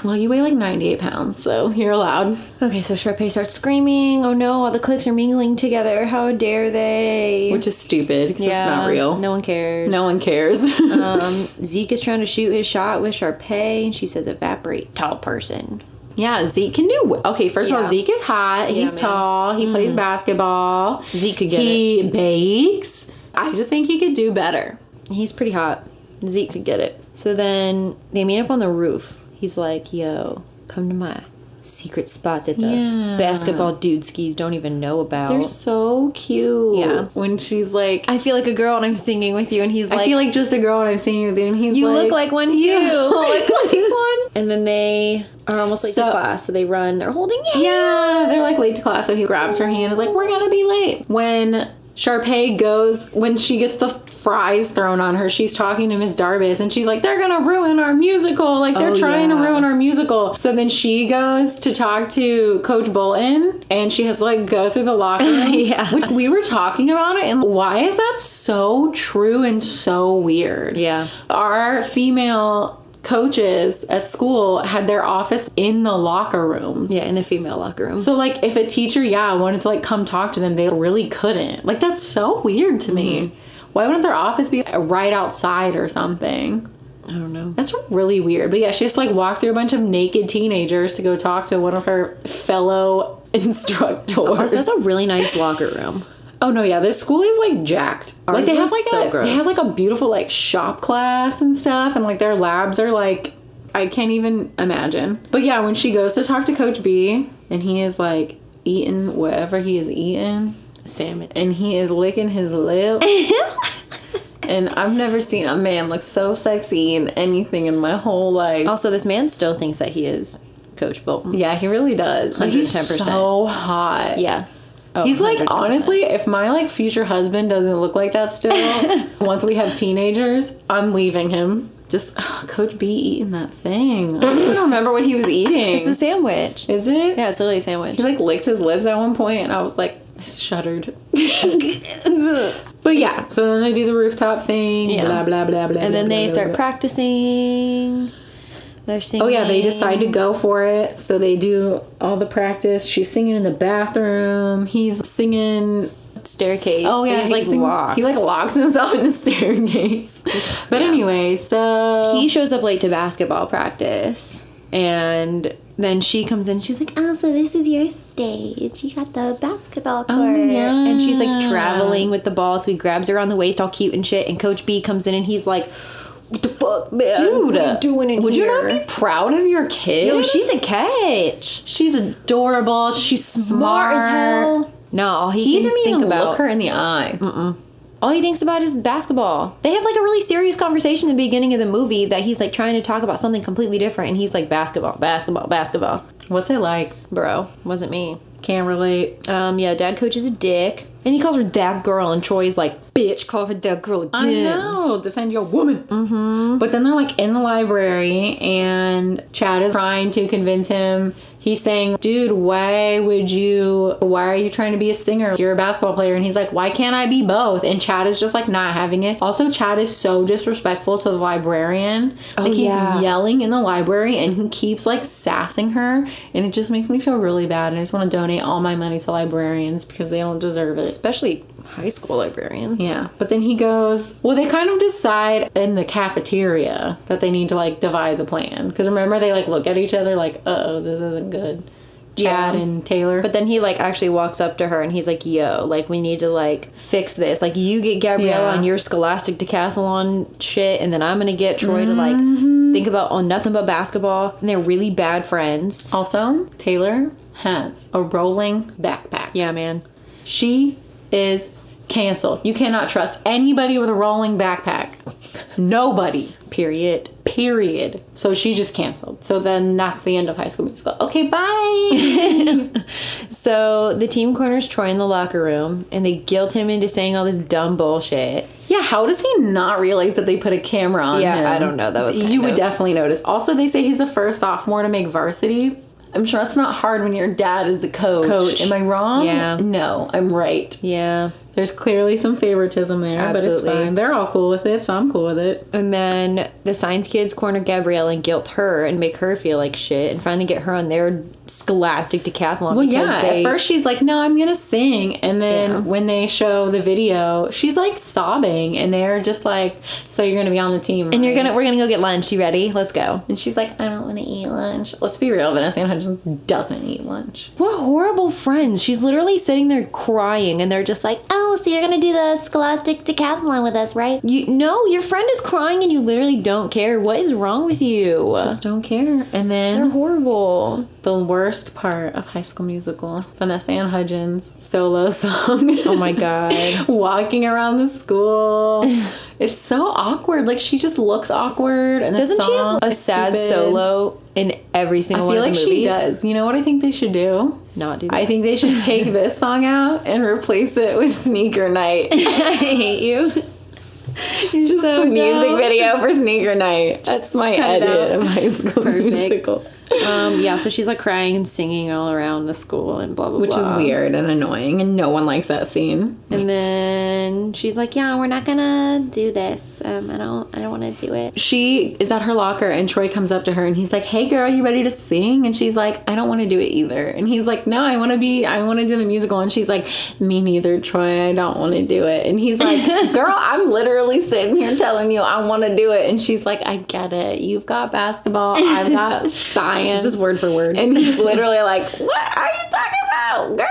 Well, you weigh like 98 pounds, so you're allowed. Okay, so Sharpay starts screaming, oh no, all the cliques are mingling together. How dare they? Which is stupid because it's not real. No one cares. No one cares. Zeke is trying to shoot his shot with Sharpay, and she says, evaporate, tall person. Yeah, Zeke can do... Okay, first of all, Zeke is hot. He's tall. He plays basketball. Zeke could get He bakes. I just think he could do better. He's pretty hot. Zeke could get it. So then they meet up on the roof. He's like, yo, come to my secret spot that the basketball dude skis don't even know about. They're so cute. Yeah. When she's like... I feel like a girl and I'm singing with you, and he's like... I feel like just a girl when I'm singing with you, and he's you like... look like one, too. You look like one. And then they are almost late to class, so they run. They're holding hands. Yeah, they're like late to class, so he grabs her hand and is like, we're gonna be late. When Sharpay goes, when she gets the fries thrown on her, she's talking to Miss Darbus, and she's like, they're gonna ruin our musical. Like, they're trying to ruin our musical. So then she goes to talk to Coach Bolton, and she has to, like, go through the locker room. Which we were talking about it, and why is that so true and so weird? Yeah. Our female coaches at school had their office in the locker rooms. Yeah, in the female locker room. So, like, if a teacher, wanted to, like, come talk to them, they really couldn't. Like, that's so weird to me. Why wouldn't their office be right outside or something? I don't know. That's really weird. But yeah, she has to, like, walk through a bunch of naked teenagers to go talk to one of her fellow instructors. Also, that's a really nice locker room. Oh no, yeah, this school is like jacked. Like they have like they have like a beautiful like shop class and stuff, and like their labs are like, I can't even imagine. But yeah, when she goes to talk to Coach B, and he is like eating whatever he is eating, sandwich, and he is licking his lips. And I've never seen a man look so sexy in anything in my whole life. Also, this man still thinks that he is Coach Bolton. Yeah, he really does. 110%. He's so hot. Yeah. Oh, he's like, 100%. honestly, if my like future husband doesn't look like that still, once we have teenagers, I'm leaving him. Just Coach B eating that thing. I don't even remember what he was eating. It's a sandwich. Is it? Yeah, it's literally a sandwich. He like licks his lips at one point, and I was like, I shuddered. But yeah, so then they do the rooftop thing, blah blah blah blah, and then blah, they blah, start blah. practicing. They're singing. Oh yeah, they decide to go for it. So they do all the practice. She's singing in the bathroom. He's singing staircase. Oh yeah, he like locks himself in the staircase. But anyway, so he shows up late to basketball practice, and then she comes in. She's like, "Oh, so this is your stage. You got the basketball court." And she's like traveling with the ball. So he grabs her on the waist, all cute and shit. And Coach B comes in, and he's like, "What the fuck, man? Dude, what are you doing in would here? you not be proud of your kid? Yo, she's a catch. She's adorable. She's smart as hell. No, all he can didn't think even about, look her in the eye. all he thinks about is basketball. They have like a really serious conversation in the beginning of the movie that he's like trying to talk about something completely different, and he's like, basketball. What's it like? Bro, wasn't me. Can't relate. Yeah, dad coach is a dick, and he calls her that girl, and Troy's like, bitch, call her that girl again. I know, defend your woman. But then they're like in the library, and Chad is trying to convince him he's saying, dude, why are you trying to be a singer? You're a basketball player. And he's like, why can't I be both? And Chad is just like not having it. Also, Chad is so disrespectful to the librarian. Like he's yelling in the library and he keeps like sassing her. And it just makes me feel really bad. And I just want to donate all my money to librarians because they don't deserve it. Especially high school librarians. Yeah. But then he goes, well, they kind of decide in the cafeteria that they need to like devise a plan. Because remember, they like look at each other like, uh-oh, this isn't good. Chad and Taylor. But then he like actually walks up to her and he's like, yo, like we need to like fix this. Like you get Gabriella on your scholastic decathlon shit and then I'm gonna get Troy to like think about nothing but basketball. And they're really bad friends. Also, Taylor has a rolling backpack. Yeah, man. She is canceled. You cannot trust anybody with a rolling backpack. Nobody. Period. So she's just canceled. So then that's the end of High School Musical. Okay, bye. So the team corners Troy in the locker room and they guilt him into saying all this dumb bullshit. Yeah, how does he not realize that they put a camera on him? Yeah, I don't know. That was You would definitely notice. Also, they say he's the first sophomore to make varsity. I'm sure that's not hard when your dad is the coach. Am I wrong? Yeah. No, I'm right. Yeah. There's clearly some favoritism there, Absolutely. but it's fine. They're all cool with it, so I'm cool with it. And then the science kids corner Gabrielle and guilt her and make her feel like shit and finally get her on their scholastic decathlon. Well, yeah. At first she's like, no, I'm going to sing. And then when they show the video, she's like sobbing and they're just like, so you're going to be on the team. And we're going to go get lunch. You ready? Let's go. And she's like, I don't want to eat lunch. Let's be real. Vanessa Ann Hudgens doesn't eat lunch. What horrible friends. She's literally sitting there crying and they're just like, oh, so you're going to do the scholastic decathlon with us, right? No, your friend is crying and you literally don't care. What is wrong with you? Just don't care. And then they're horrible. The worst part of High School Musical, Vanessa Ann Hudgens' solo song. Oh my God. Walking around the school. It's so awkward. Like, she just looks awkward. And doesn't she have a sad solo in every single one of the movies? I feel like she does. You know what I think they should do? Not do that. I think they should take this song out and replace it with Sneaker Night. I hate you. You're just so the music video for Sneaker Night. That's my edit of High School Musical. So she's like crying and singing all around the school and blah blah Which blah. is weird and annoying and no one likes that scene. And then she's like, yeah, we're not gonna do this. I don't want to do it. She is at her locker and Troy comes up to her and he's like, hey girl, you ready to sing? And she's like, I don't want to do it either. And he's like, no, I want to do the musical. And she's like, me neither, Troy, I don't want to do it. And he's like, girl, I'm literally sitting here telling you I want to do it. And she's like, I get it. You've got basketball. I've got science. This is word for word. And he's literally like, what are you talking about? Girl,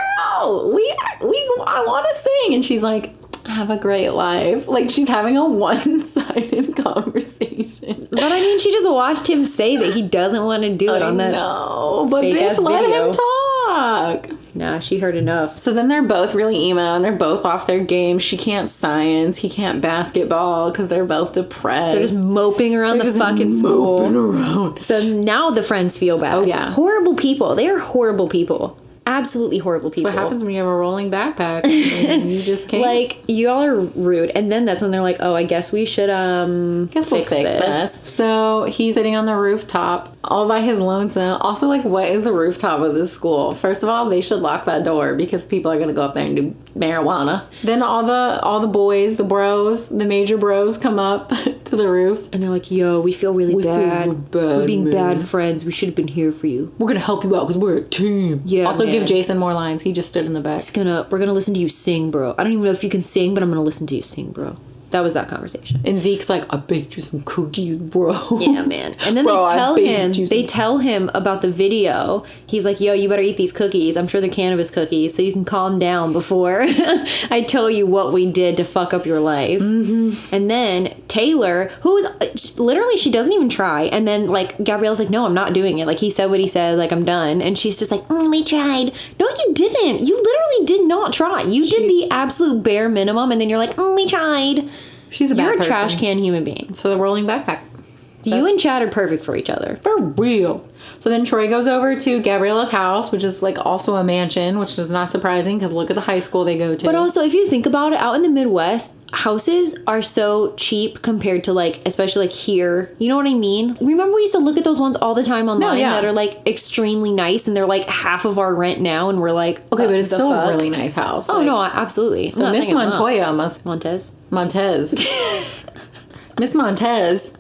I want to sing. And she's like, have a great life. Like, she's having a one-sided conversation. But I mean, she just watched him say that he doesn't want to do it on that. No, but bitch, let him talk. Nah, she heard enough. So then they're both really emo and they're both off their game. She can't science, he can't basketball because they're both depressed. They're just moping around the fucking school. Around. So now the friends feel bad. Oh yeah, horrible people. They are horrible people. Absolutely horrible people. That's what happens when you have a rolling backpack. And you just can't. Like, y'all are rude. And then that's when they're like, oh, I guess we should we'll fix this. So he's sitting on the rooftop all by his lonesome. Also, like, what is the rooftop of this school? First of all, they should lock that door because people are gonna go up there and do marijuana. Then all the boys, the bros, the major bros come up to the roof and they're like, yo, we feel really bad. We're being bad friends. We should have been here for you. We're gonna help you out because we're a team. Yeah. Also, give Jason more lines. He just stood in the back. We're gonna listen to you sing, bro. I don't even know if you can sing, but I'm gonna listen to you sing, bro. That was that conversation. And Zeke's like, I baked you some cookies, bro. Yeah, man. And then they tell him about the video. He's like, yo, you better eat these cookies. I'm sure they're cannabis cookies, so you can calm down before I tell you what we did to fuck up your life. Mm-hmm. And then Taylor, who is literally, she doesn't even try. And then, like, Gabrielle's like, no, I'm not doing it. Like, he said what he said. Like, I'm done. And she's just like, we tried. No, you didn't. You literally did not try. You did the absolute bare minimum. And then you're like, we tried. She's a bad person. You're a trash can human being. So the rolling backpack. You and Chad are perfect for each other. For real. So then Troy goes over to Gabriella's house, which is like also a mansion, which is not surprising because look at the high school they go to. But also, if you think about it, out in the Midwest, houses are so cheap compared to like, especially like here. You know what I mean? Remember we used to look at those ones all the time online that are like extremely nice and they're like half of our rent now and we're like, okay, but it's still a really nice house. Oh, no, absolutely. So Miss Montoya Montez. Miss Montez.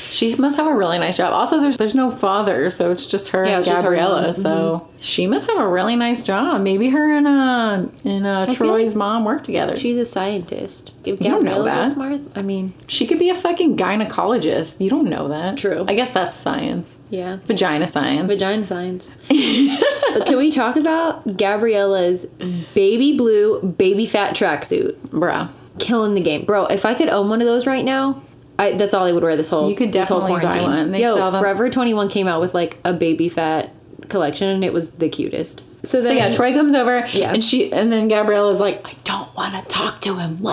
She must have a really nice job. Also, there's no father, so it's just her and Gabriella. So she must have a really nice job. Maybe her and Troy's mom work together. She's a scientist. If you don't know that. Smart, I mean, she could be a fucking gynecologist. You don't know that. True. I guess that's science. Yeah. Vagina science. But can we talk about Gabriella's baby blue, baby fat tracksuit? Bruh. Killing the game. Bro, if I could own one of those right now, that's all I would wear this whole. You could definitely buy one. They sell them. Forever 21 came out with like a baby fat collection, and it was the cutest. So yeah, Troy comes over, and then Gabriella's like, I don't want to talk to him.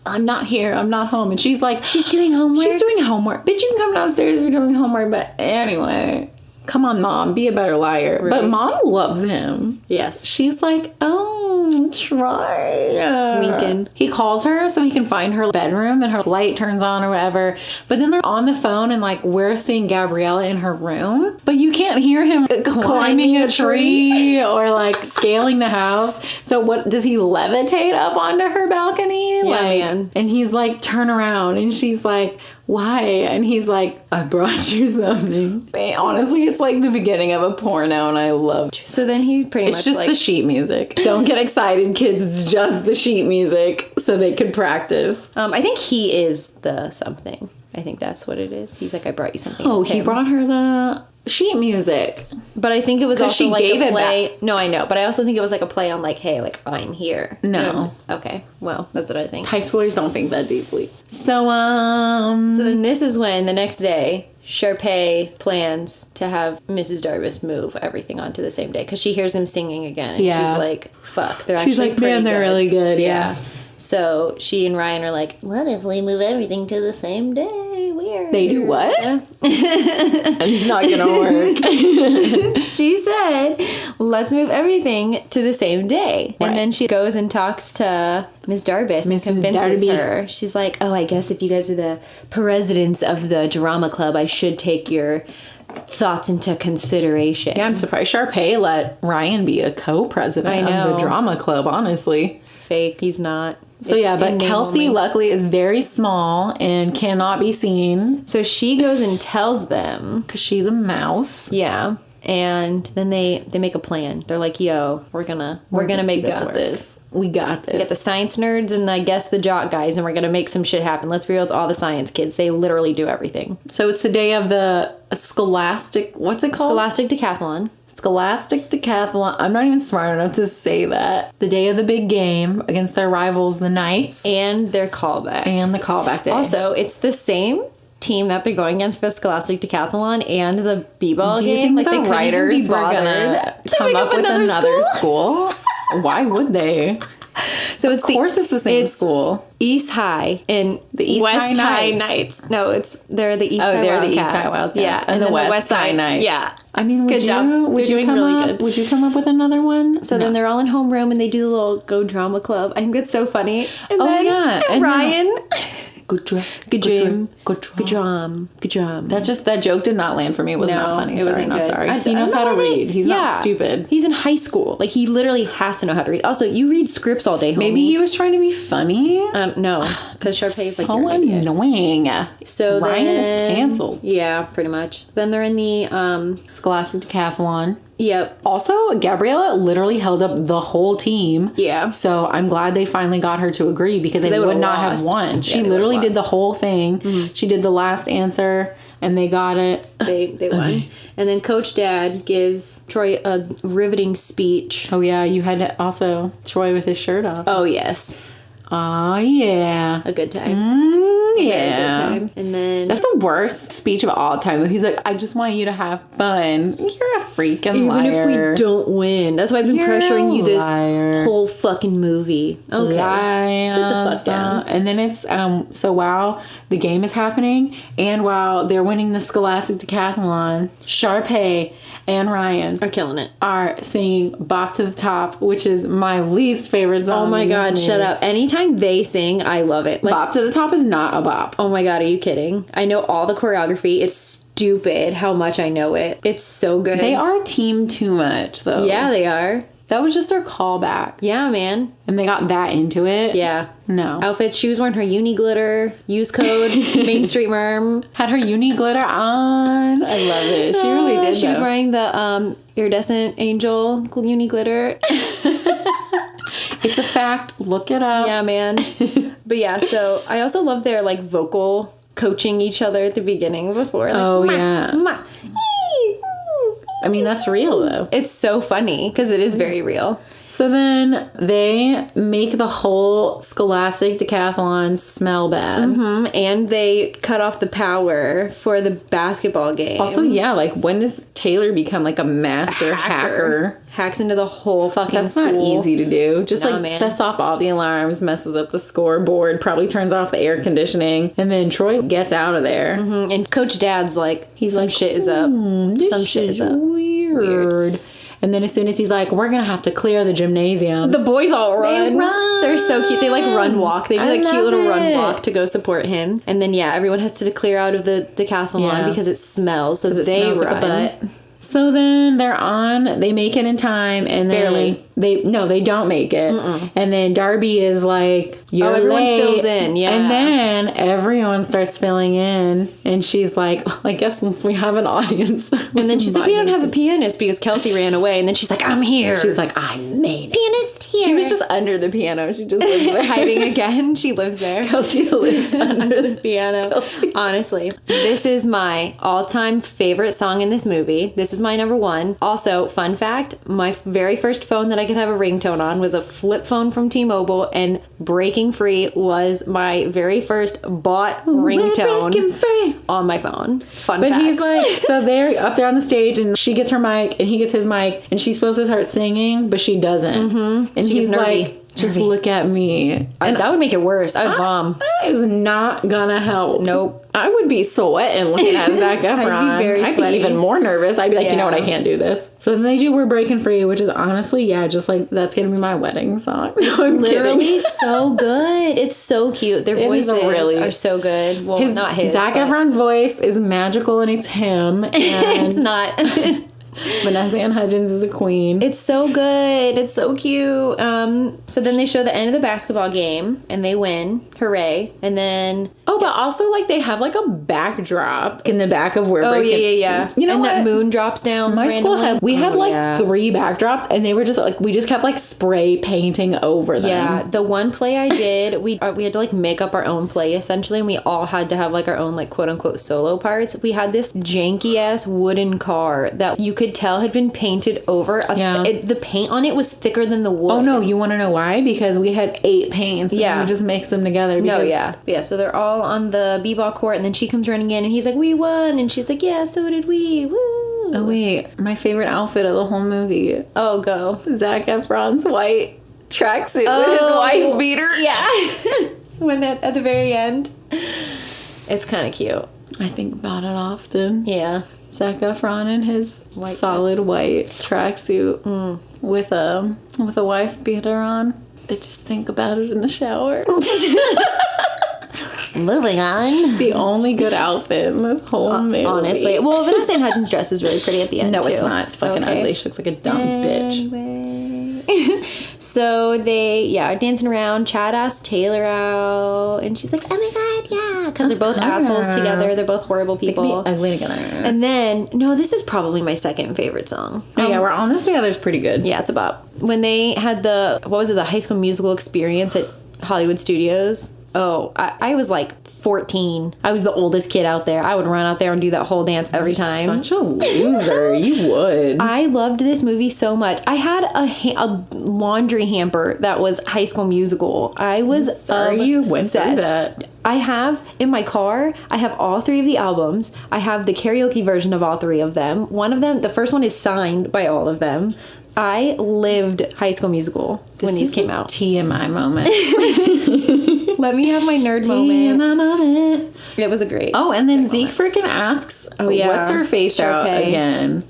I'm not here. I'm not home. And she's like, she's doing homework. Bitch, you can come downstairs if you're doing homework. But anyway, come on, Mom, be a better liar. Right. But Mom loves him. Yes. She's like, oh, Troy. Winking. He calls her so he can find her bedroom and her light turns on or whatever. But then they're on the phone and like we're seeing Gabriella in her room. But you can't hear him climbing a tree or like scaling the house. So what does he levitate up onto her balcony? Yeah, man. And he's like, turn around. And she's like, why? And he's like, I brought you something. Honestly, it's like the beginning of a porno and I love it. So then he pretty much It's just the sheet music. Don't get excited, kids. It's just the sheet music so they could practice. I think he is the something. I think that's what it is. He's like, I brought you something. Oh, he brought her the sheet music. But I think it was also she like gave a it play. back. No, I know. But I also think it was like a play on like, hey, like I'm here. No. You know what I'm saying? Okay. Well, that's what I think. High schoolers don't think that deeply. So then this is when the next day Sharpay plans to have Mrs. Darbus move everything onto the same day because she hears him singing again and she's like, fuck, they're actually she's like, man, they're really good. Yeah. So she and Ryan are like, what if we move everything to the same day? Weird. They do what? It's not gonna work. She said, let's move everything to the same day. Right. And then she goes and talks to Miss Darbus and convinces her. She's like, oh, I guess if you guys are the presidents of the drama club, I should take your thoughts into consideration. Yeah, I'm surprised Sharpay let Ryan be a co-president of the drama club, honestly. Fake. He's not. So but Kelsey luckily is very small and cannot be seen. So she goes and tells them. Because she's a mouse. Yeah. And then they make a plan. They're like, yo, we're gonna make this work. We got this. We got the science nerds and I guess the jock guys and we're gonna make some shit happen. Let's be real, it's all the science kids. They literally do everything. So it's the day of the scholastic, what's it called? Scholastic Decathlon. Scholastic Decathlon. I'm not even smart enough to say that. The day of the big game against their rivals, the Knights. And their callback. And the callback day. Also, it's the same team that they're going against for the Scholastic Decathlon and the b-ball game. Do you think like the they writers were gonna come up with another school? Why would they? So it's of course it's the same school. East High and the East West High Knights. No, they're the East High Wildcats. They're the East High Wildcats. Yeah, and the West High Knights. Yeah. I mean, would you come up with another one? So then they're all in homeroom and they do the little Go Drama Club. I think that's so funny. And and Ryan. Good dream. That joke did not land for me. It was not funny. It wasn't good. Sorry. He knows how to read. He's not stupid. He's in high school. Like he literally has to know how to read. Also, you read scripts all day. Homie. Maybe he was trying to be funny. No, because Sharpay is like so annoying. So Ryan is canceled. Yeah, pretty much. Then they're in the Scholastic Decathlon. Yep. Also, Gabriella literally held up the whole team. Yeah. So I'm glad they finally got her to agree because they would not have won. She literally did the whole thing. Mm-hmm. She did the last answer and they got it. They won. And then Coach Dad gives Troy a riveting speech. Oh yeah, you had to also Troy with his shirt off. Oh yes. Oh yeah. A good time. Yeah. Good time. And then That's the worst speech of all time. He's like, I just want you to have fun. You're a freaking liar. even if we don't win, that's why I've been You're pressuring you this liar. whole fucking movie. Okay, sit the fuck down. And then it's so while the game is happening and while they're winning the Scholastic Decathlon, Sharpay and Ryan Are killing it. are singing "Bop to the Top," which is my least favorite song. Oh my god, shut up. Anytime they sing, I love it. Like, "Bop to the Top" is not a bop. oh my god, are you kidding? I know all the choreography. It's stupid how much I know it. It's so good. They are team too much though. Yeah, they are. That was just their callback. Yeah, man. And they got that into it. Yeah. No. Outfits. She was wearing her uni glitter. Use code Main Street Merm. Had her uni glitter on. I love it. She really did. She was though. wearing the iridescent angel uni glitter. It's a fact. Look it up. Yeah, man. But yeah, so I also love their like vocal coaching each other at the beginning before. Like, Oh, yeah. "Ma." I mean, that's real though. It's so funny because it is very real. So then they make the whole Scholastic Decathlon smell bad. And they cut off the power for the basketball game. Also, yeah, like when does Taylor become like a master hacker? Hacks into the whole fucking That's school. not easy to do. Just Nah, like man. sets off all the alarms, messes up the scoreboard, probably turns off the air conditioning, and then Troy gets out of there. And Coach Dad's like, some shit is up. Some shit is up. Weird. And then as soon as he's like, we're gonna have to clear the gymnasium. The boys all run. run. They're so cute. They like run walk. They do I like cute love little run it. walk to go support him. And then yeah, everyone has to clear out of the decathlon Yeah. because it smells. So It they smells run. like a butt. So then they're on, they make it in time, and then Barely. they don't make it. And then Darby is like, you're everyone late. fills in, yeah. And then everyone starts filling in, and she's like, well, I guess since we have an audience. And then she's like, we don't have a pianist because Kelsey ran away. And then she's like, I'm here. She's like, I made it. pianist here. She was just under the piano. She just lives there. hiding again. She lives there. Kelsey lives Under the piano. Honestly, this is my all-time favorite song in this movie. This is my number one. Also, fun fact, my very first phone that I could have a ringtone on was a flip phone from T-Mobile, and Breaking Free was my very first bought ringtone Breaking free. on my phone. Fun But fact. he's like, so they're up there on the stage, and she gets her mic, and he gets his mic, and she's supposed to start singing, but she doesn't. And She he's gets nervy. like, just look at me. And that would make it worse. I'd vom. I was not gonna help. Nope. I would be sweating looking at Zac Efron. I'd be very sweaty. even more nervous. I'd be like, you know what, I Yeah. can't do this. So then they do We're Breaking Free, which is honestly, yeah, just like, that's gonna be my wedding song. No, I'm Literally kidding. so good. It's so cute. Their is voices really- are so good. Well, not his. Zac but Efron's voice is magical, and it's him. And It's not. Vanessa Ann Hudgens is a queen. It's so good. It's so cute. So then they show the end of the basketball game and they win. Hooray. And then Oh, but also like they have like a backdrop in the back of We're Breaking. yeah. You know and what? that moon drops down. My school randomly. had Oh, like yeah. 3 backdrops, and they were just like, we just kept like spray painting over them. Yeah, the one play I did, we had to like make up our own play essentially, and we all had to have like our own like quote unquote solo parts. We had this janky ass wooden car that you could tell had been painted over. Yeah. The paint on it was thicker than the wood. Oh no, you want to know why? Because we had 8 paints. And Yeah. we just mixed them together. No, Because yeah. So they're all on the b-ball court, and then she comes running in, and he's like, we won, and she's like, yeah, so did we. Woo. Oh wait, my favorite outfit of the whole movie: Oh, go. Zac Efron's white tracksuit with his Oh. wife beater. Yeah. When that at the very end. It's kind of cute. I think about it often. Yeah. Zac Efron in his White solid white tracksuit with a wife beater on. I just think about it in the shower. Moving on. The only good outfit in this whole movie. Honestly. Well, Vanessa Ann Hudgens' dress is really pretty at the end, No, too. it's not. It's fucking Okay. ugly. She looks like a dumb bitch. Anyway. So they, are dancing around. Chad asks Taylor out, and she's like, oh my god, yeah. Because they're both assholes together. They're both horrible They people. can be ugly together. And then, no, this is probably my second favorite song. Oh, yeah, we're on this together is pretty good. Yeah, it's about when they had the High School Musical experience at Hollywood Studios. Oh, I was like 14. I was the oldest kid out there. I would run out there and do that whole dance every time. Such a loser. You would. I loved this movie so much. I had a laundry hamper that was High School Musical. I was Sorry you went through obsessed. that. I have in my car, I have all 3 of the albums. I have the karaoke version of all 3 of them. One of them, the first one is signed by all of them. I lived High School Musical when these came out. TMI moment. Let me have my nerd moment. It was a great. Oh, and then Zeke freaking asks, what's her face out again?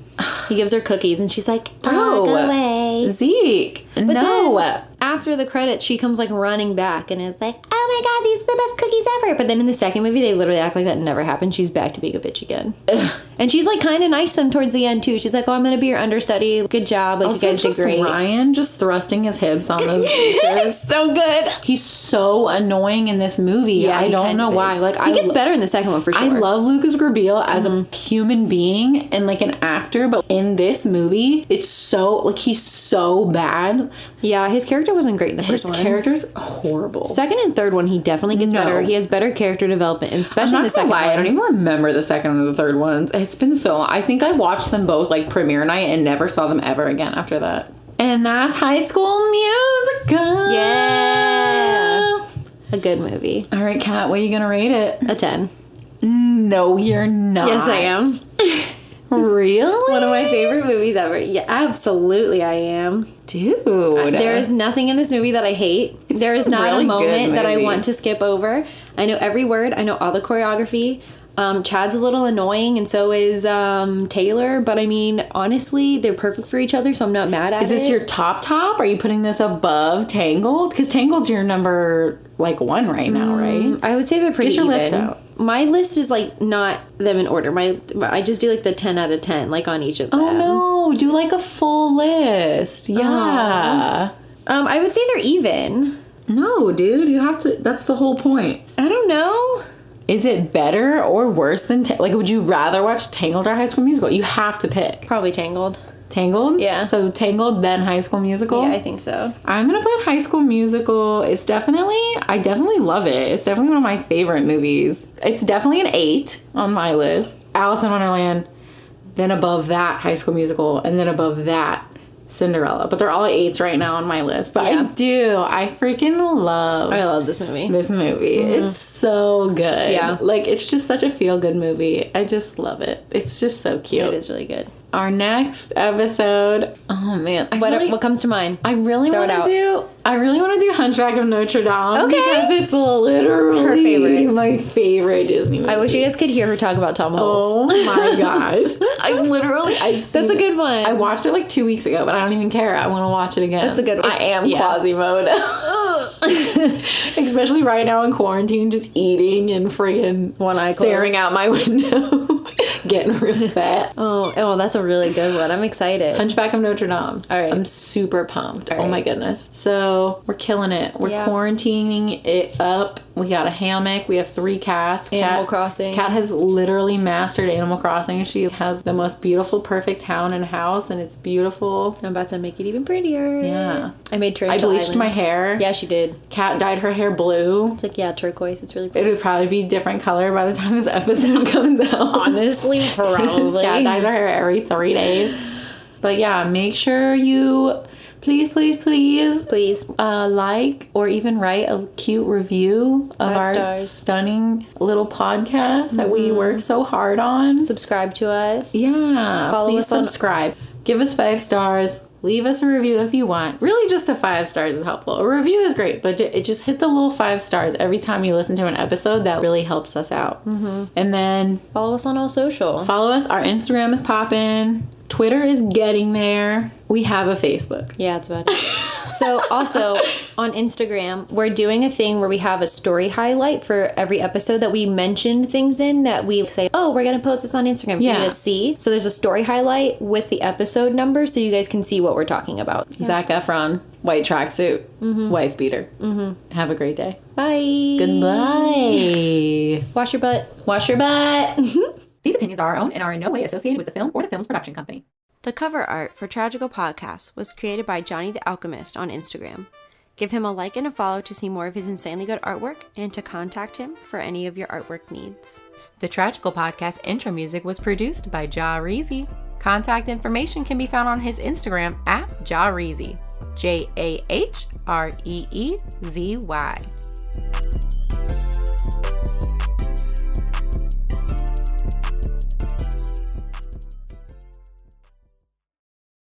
He gives her cookies and she's like, Bro, go away. Zeke, But no. then, after the credits, she comes like running back and is like, oh my god, these are the best cookies ever. But then in the second movie, they literally act like that never happened. She's back to being a bitch again. And she's like kind of nice to them towards the end too. She's like, oh, I'm going to be your understudy. Good job. Like, also, you guys did great. Ryan just thrusting his hips on those pictures. So good. He's so annoying in this movie. Yeah, I don't know why. Like, he gets better in the second one for sure. I love Lucas Grabeel as a human being and like an actor, but in this movie, it's so like he's so bad. Yeah, his character wasn't great in the first one. His character's horrible. Second and third one, he definitely gets better. He has better character development, and especially in the second one. I don't even remember the second and the third ones. It's been so long. I think I watched them both like premiere night and never saw them ever again after that. And that's High School Musical. Yeah. A good movie. All right, Kat, what are you going to rate it? A 10. No, you're not. Yes, I am. Really? One of my favorite movies ever. Yeah, absolutely I am. Dude. There is nothing in this movie that I hate. There is not really a moment that I movie. want to skip over. I know every word. I know all the choreography. Chad's a little annoying, and so is Taylor. But I mean, honestly, they're perfect for each other, so I'm not mad at it. Is this your top? Are you putting this above Tangled? Because Tangled's your number like 1 right now, right? I would say they're pretty Get your even. list out. My list is like not them in order. I just do like the 10 out of 10 like on each of them. Oh no, do like a full list. Yeah. I would say they're even. No, dude, you have to. That's the whole point. I don't know. Is it better or worse than like? Would you rather watch Tangled or High School Musical? You have to pick. Probably Tangled. Tangled? Yeah. So Tangled, then High School Musical? Yeah, I think so. I'm gonna put High School Musical. I definitely love it. It's definitely one of my favorite movies. It's definitely an 8 on my list. Alice in Wonderland, then above that High School Musical, and then above that Cinderella. But they're all 8s right now on my list. But Yeah. I freaking love this movie. this movie. It's so good. Yeah. Like, it's just such a feel-good movie. I just love it. It's just so cute. It is really good. Our next episode, oh man, What comes to mind? I really want to do Hunchback of Notre Dame. Okay. Because it's literally Her favorite. my favorite Disney movie. I wish you guys could hear her talk about Tom Hulse. Oh my gosh. That's a good one. I watched it like 2 weeks ago, but I don't even care. I want to watch it again. That's a good one. I am Quasimodo. Especially right now in quarantine, just eating and friggin' One eye staring closed. out my window. Getting real fat. Oh, that's a really good one. I'm excited. Hunchback of Notre Dame. All right. I'm super pumped. All Oh right. my goodness. So we're killing it. We're quarantining it up. We got a hammock. We have 3 cats. Animal Crossing. Cat has literally mastered Animal Crossing. She has the most beautiful, perfect town and house, and it's beautiful. I'm about to make it even prettier. Yeah. I made I bleached my hair. Yeah, she did. Cat dyed her hair blue. It's like, turquoise. It's really It pretty. would probably be different color by the time this episode comes out. Honestly, probably. Cat dyes her hair every 3 days. But yeah, make sure you please like or even write a cute review of 5 our stars. stunning little podcast that we work so hard on. Subscribe to us. Yeah, Follow please us on- subscribe. Give us 5 stars. Leave us a review if you want. Really, just the 5 stars is helpful. A review is great, but it just hit the little 5 stars every time you listen to an episode. That really helps us out. Mm-hmm. And then Follow us on all social. follow us. Our Instagram is popping. Twitter is getting there. We have a Facebook. Yeah, it's about it. So also on Instagram, we're doing a thing where we have a story highlight for every episode that we mentioned things in that we say, oh, we're going to post this on Instagram for you to see. So there's a story highlight with the episode number so you guys can see what we're talking about. Zac Efron, white tracksuit, wife beater. Have a great day. Bye. Goodbye. Wash your butt. Wash your butt. These opinions are our own and are in no way associated with the film or the film's production company. The cover art for Tragical Podcast was created by Johnny the Alchemist on Instagram. Give him a like and a follow to see more of his insanely good artwork and to contact him for any of your artwork needs. The Tragical Podcast intro music was produced by Jahreezy. Contact information can be found on his Instagram at Jahreezy. Jahreezy.